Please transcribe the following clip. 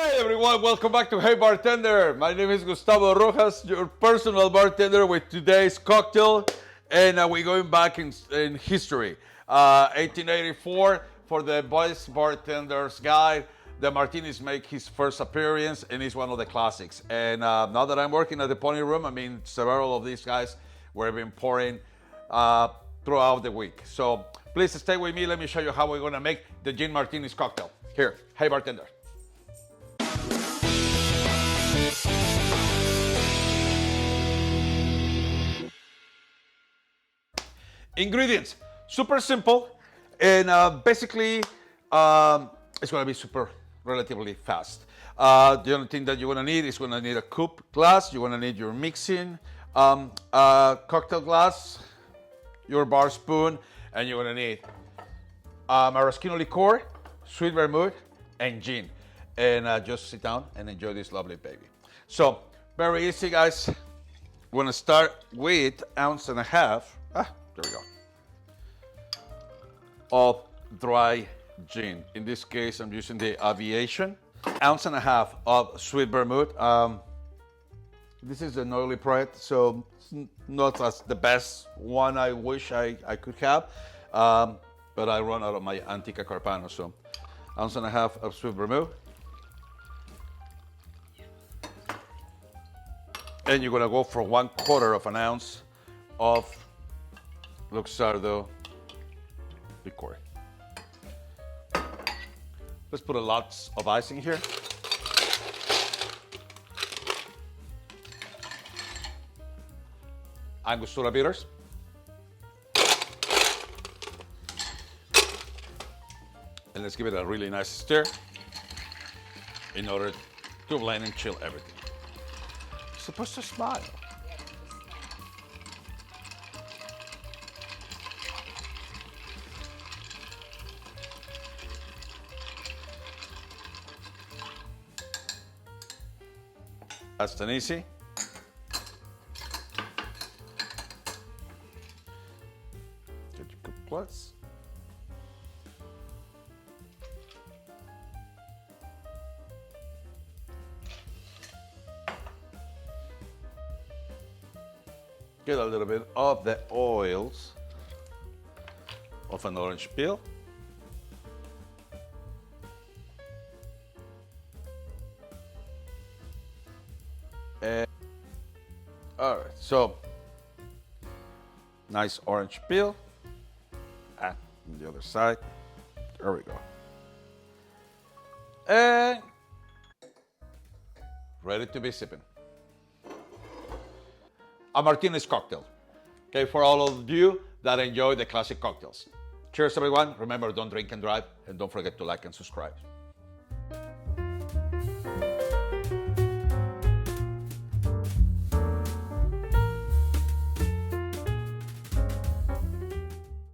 Hi everyone, welcome back to Hey Bartender. My name is Gustavo Rojas, your personal bartender with today's cocktail. And we're going back in history. 1884, for the Best Bartender's Guide, the Martinez make his first appearance, and it's one of the classics. And now that I'm working at the Pony Room, I mean, several of these guys were been pouring throughout the week. So please stay with me. Let me show you how we're gonna make the Gin Martinez cocktail. Here, Hey Bartender. Ingredients, super simple, and basically it's gonna be super relatively fast. The only thing that you're gonna need is gonna need a coupe glass, you're gonna need your mixing cocktail glass, your bar spoon, and you're gonna need maraschino liqueur, sweet vermouth, and gin. And just sit down and enjoy this lovely baby. So, very easy, guys. We're gonna start with 1.5 ounces. There we go. Of dry gin. In this case, I'm using the Aviation. 1.5 ounces of sweet vermouth. This is an oily product, so it's not as the best one I wish I could have. But I run out of my Antica Carpano, so 1.5 ounces of sweet vermouth. And you're gonna go for 1/4 ounce of Luxardo Liquor. Let's put a lot of ice in here. Angostura bitters. And let's give it a really nice stir in order to blend and chill everything. You're supposed to smile. Fast and easy. Get your cup plus. Get a little bit of the oils of an orange peel. All right, so nice orange peel. And on the other side, there we go. And ready to be sipping. A Martinez cocktail. Okay, for all of you that enjoy the classic cocktails. Cheers, everyone. Remember, don't drink and drive, and don't forget to like and subscribe.